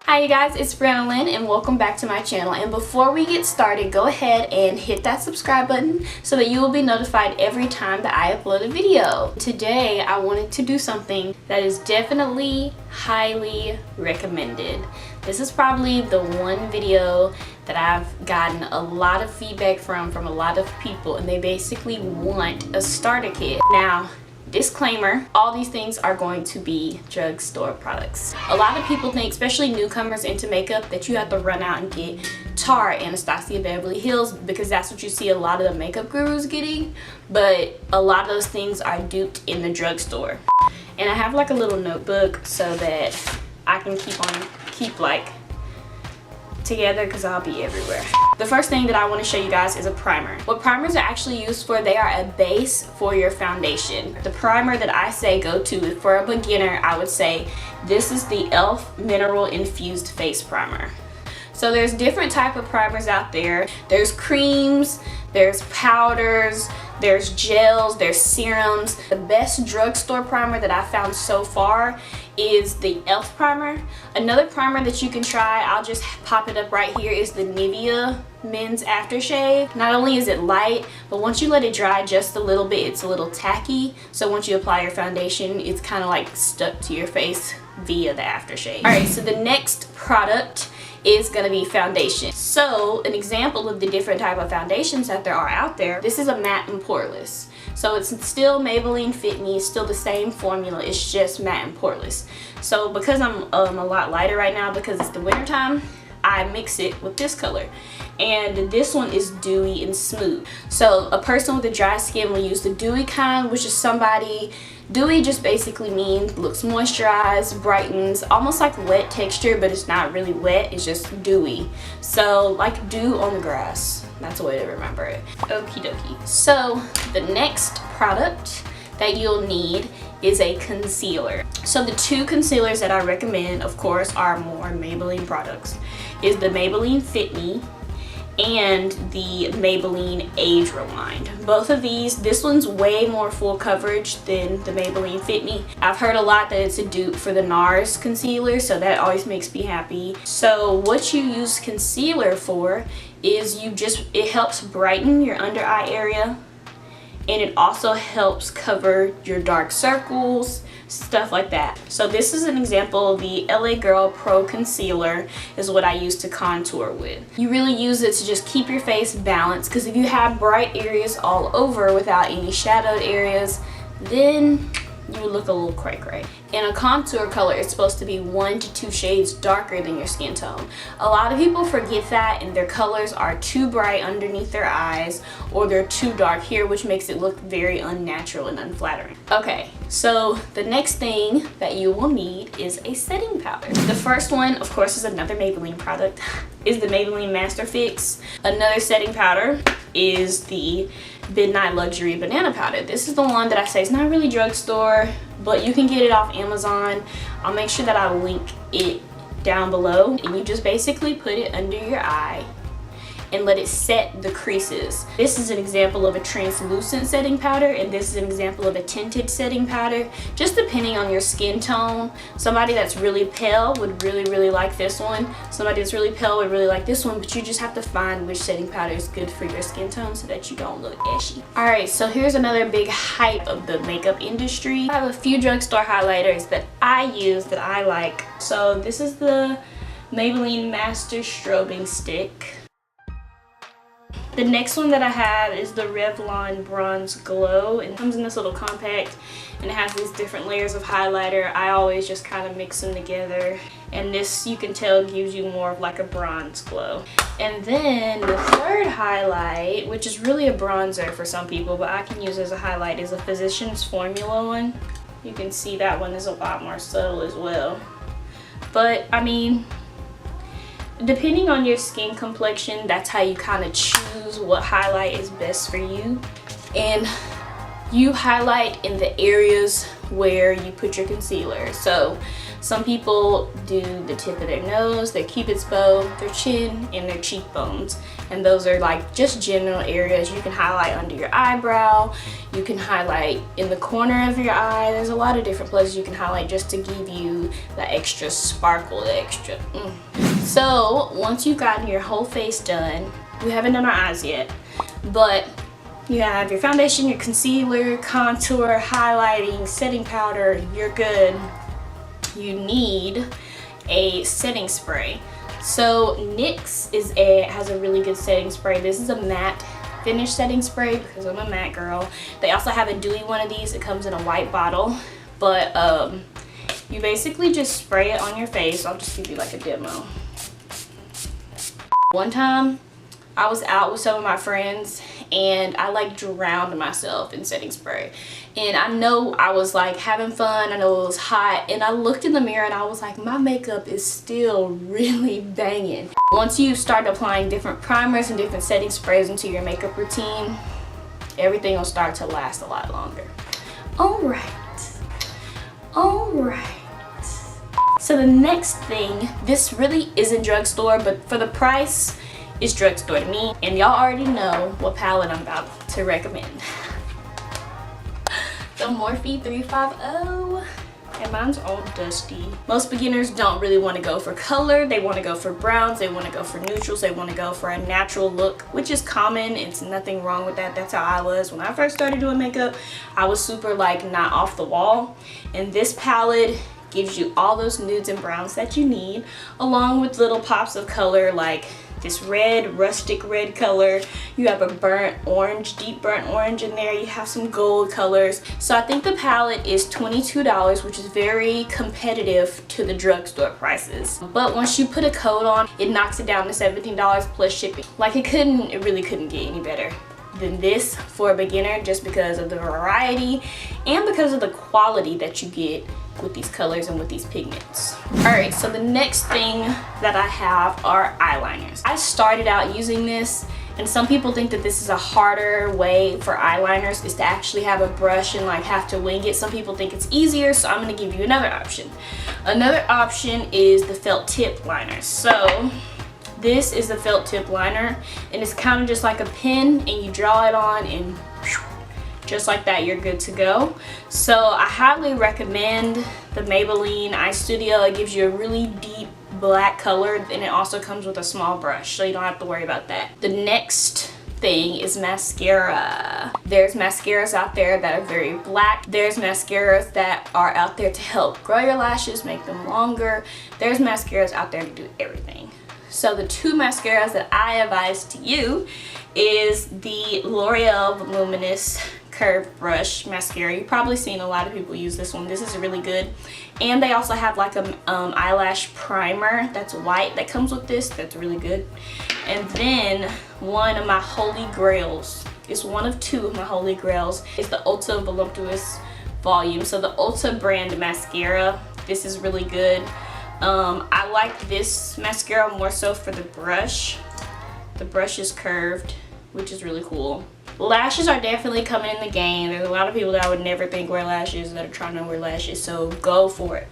Hi you guys, it's Brianna Lynn and welcome back to my channel. And before we get started, go ahead and hit that subscribe button so that you will be notified every time that I upload a video. Today I wanted to do something that is definitely highly recommended. This is probably the one video that I've gotten a lot of feedback from a lot of people, and they basically want a starter kit. Now, disclaimer, all these things are going to be drugstore products. A lot of people think, especially newcomers into makeup, that you have to run out and get Tarte, Anastasia Beverly Hills, because that's what you see a lot of the makeup gurus getting, but a lot of those things are duped in the drugstore. And I have like a little notebook so that I can keep like together because I'll be everywhere. The first thing that I want to show you guys is a primer. What primers are actually used for, they are a base for your foundation. The primer that I say go to for a beginner, I would say this is the e.l.f. Mineral Infused Face Primer. So there's different type of primers out there. There's creams, there's powders, there's gels, there's serums. The best drugstore primer that I've found so far is the e.l.f. primer. Another primer that you can try, I'll just pop it up right here, is the Nevia Men's Aftershave. Not only is it light, but once you let it dry just a little bit, it's a little tacky. So once you apply your foundation, it's kind of like stuck to your face via the aftershave. Alright, so the next product is going to be foundation. So an example of the different type of foundations that there are out there, this is a matte and poreless. So it's still Maybelline Fit Me, still the same formula, it's just matte and poreless. So because I'm a lot lighter right now because it's the winter time, I mix it with this color. And this one is dewy and smooth. So a person with a dry skin will use the dewy kind, which is somebody, dewy just basically means looks moisturized, brightens, almost like wet texture, but it's not really wet, it's just dewy. So like dew on the grass, that's a way to remember it. Okie dokie. So the next product that you'll need is a concealer. So the two concealers that I recommend, of course, are more Maybelline products, is the Maybelline Fit Me and the Maybelline Age Rewind. Both of these, this one's way more full coverage than the Maybelline Fit Me. I've heard a lot that it's a dupe for the NARS concealer, so that always makes me happy. So what you use concealer for is it helps brighten your under eye area, and it also helps cover your dark circles, stuff like that. So this is an example of the LA Girl Pro Concealer is what I use to contour with. You really use it to just keep your face balanced, because if you have bright areas all over without any shadowed areas, then you look a little cray-cray. And a contour color is supposed to be 1 to 2 shades darker than your skin tone. A lot of people forget that, and their colors are too bright underneath their eyes, or they're too dark here, which makes it look very unnatural and unflattering. Okay, so the next thing that you will need is a setting powder. The first one, of course, is another Maybelline product, is the Maybelline Master Fix. Another setting powder is the Midnight Luxury Banana Powder. This is the one that I say is not really drugstore, but you can get it off Amazon. I'll make sure that I link it down below. And you just basically put it under your eye and let it set the creases. This is an example of a translucent setting powder, and this is an example of a tinted setting powder, just depending on your skin tone. Somebody that's really pale would really like this one. Somebody that's really pale would really like this one, but you just have to find which setting powder is good for your skin tone so that you don't look ashy. Alright, so here's another big hype of the makeup industry. I have a few drugstore highlighters that I use that I like. So this is the Maybelline Master Strobing Stick. The next one that I have is the Revlon Bronze Glow, and it comes in this little compact, and it has these different layers of highlighter. I always just kind of mix them together, and this, you can tell, gives you more of like a bronze glow. And then the third highlight, which is really a bronzer for some people, but I can use as a highlight, is a Physicians Formula one. You can see that one is a lot more subtle as well. But I mean, depending on your skin complexion, that's how you kind of choose what highlight is best for you. And you highlight in the areas where you put your concealer. So some people do the tip of their nose, their cupid's bow, their chin, and their cheekbones. And those are like just general areas. You can highlight under your eyebrow, you can highlight in the corner of your eye. There's a lot of different places you can highlight just to give you the extra sparkle, the extra So once you've gotten your whole face done, we haven't done our eyes yet, but you have your foundation, your concealer, contour, highlighting, setting powder, you're good. You need a setting spray. So NYX has a really good setting spray. This is a matte finish setting spray because I'm a matte girl. They also have a dewy one of these. It comes in a white bottle, but you basically just spray it on your face. I'll just give you like a demo. One time I was out with some of my friends and I like drowned myself in setting spray, and I know I was like having fun, I know it was hot, and I looked in the mirror and I was like, my makeup is still really banging. Once you start applying different primers and different setting sprays into your makeup routine, everything will start to last a lot longer. Alright, so the next thing, this really isn't drugstore, but for the price, it's drugstore to me, and y'all already know what palette I'm about to recommend. The Morphe 350, and mine's all dusty. Most beginners don't really want to go for color. They want to go for browns, they want to go for neutrals, they want to go for a natural look, which is common. It's nothing wrong with that. That's how I was when I first started doing makeup. I was super like not off the wall, and this palette gives you all those nudes and browns that you need, along with little pops of color like this red, rustic red color. You have a burnt orange, deep burnt orange in there. You have some gold colors. So I think the palette is $22, which is very competitive to the drugstore prices. But once you put a code on, it knocks it down to $17 plus shipping. Like it really couldn't get any better than this for a beginner, just because of the variety and because of the quality that you get with these colors and with these pigments. Alright, so the next thing that I have are eyeliners. I started out using this, and some people think that this is a harder way for eyeliners, is to actually have a brush and like have to wing it. Some people think it's easier, so I'm going to give you another option. Another option is the felt tip liners. So this is the felt tip liner, and it's kind of just like a pen, and you draw it on and just like that, you're good to go. So I highly recommend the Maybelline FaceStudio. It gives you a really deep black color, and it also comes with a small brush, so you don't have to worry about that. The next thing is mascara. There's mascaras out there that are very black. There's mascaras that are out there to help grow your lashes, make them longer. There's mascaras out there to do everything. So the two mascaras that I advise to you is the L'Oreal Voluminous Curved Brush Mascara. You've probably seen a lot of people use this one. This is really good. And they also have like a eyelash primer that's white that comes with this. That's really good. And then one of my holy grails, it's one of two of my holy grails, is the Ulta Voluptuous Volume. So the Ulta brand mascara, this is really good. I like this mascara more so for the brush. The brush is curved, which is really cool. Lashes are definitely coming in the game. There's a lot of people that I would never think wear lashes that are trying to wear lashes, so go for it.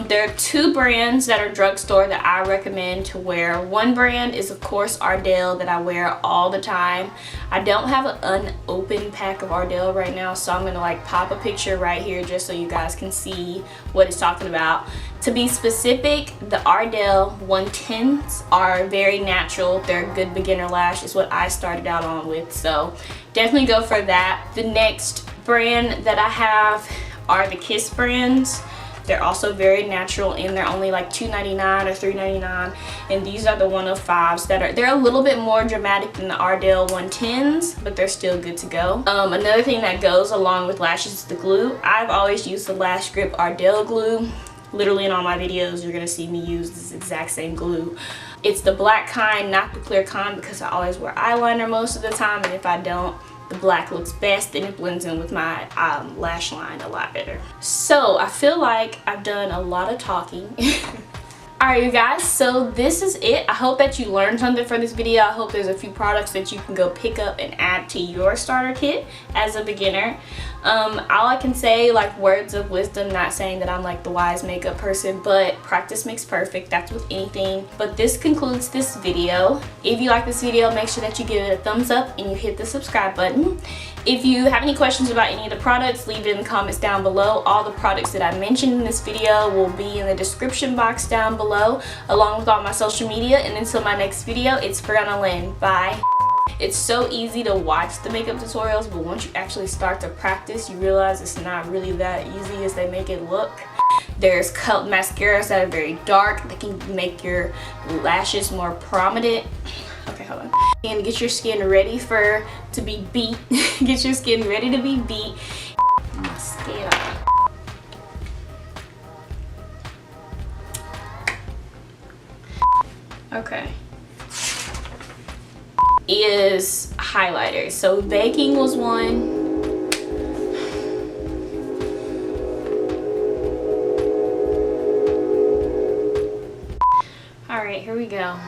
There are two brands that are drugstore that I recommend to wear. One brand is of course Ardell, that I wear all the time. I don't have an unopened pack of Ardell right now, so I'm gonna like pop a picture right here just so you guys can see what it's talking about. To be specific, the Ardell 110s are very natural. They're a good beginner lash, is what I started out on with, so definitely go for that. The next brand that I have are the Kiss brands. They're also very natural, and they're only like $2.99 or $3.99. And these are the 105s they're a little bit more dramatic than the Ardell 110s, but they're still good to go. Another thing that goes along with lashes is the glue. I've always used the Lashgrip Ardell glue. Literally in all my videos, you're gonna see me use this exact same glue. It's the black kind, not the clear kind, because I always wear eyeliner most of the time, and if I don't, the black looks best and it blends in with my lash line a lot better. So I feel like I've done a lot of talking. Alright you guys, so this is it. I hope that you learned something from this video. I hope there's a few products that you can go pick up and add to your starter kit as a beginner. All I can say, like, words of wisdom, not saying that I'm like the wise makeup person, but practice makes perfect. That's with anything. But this concludes this video. If you like this video, make sure that you give it a thumbs up and you hit the subscribe button. If you have any questions about any of the products, leave it in the comments down below. All the products that I mentioned in this video will be in the description box down below, along with all my social media. And until my next video, it's Brianna Lynn. Bye. It's so easy to watch the makeup tutorials, but once you actually start to practice, you realize it's not really that easy as they make it look. There's mascaras that are very dark. They can make your lashes more prominent. Okay, hold on. And get your skin ready to be beat. Get your skin ready to be beat. Mascara. Okay. Is highlighters. So baking was one. All right, here we go.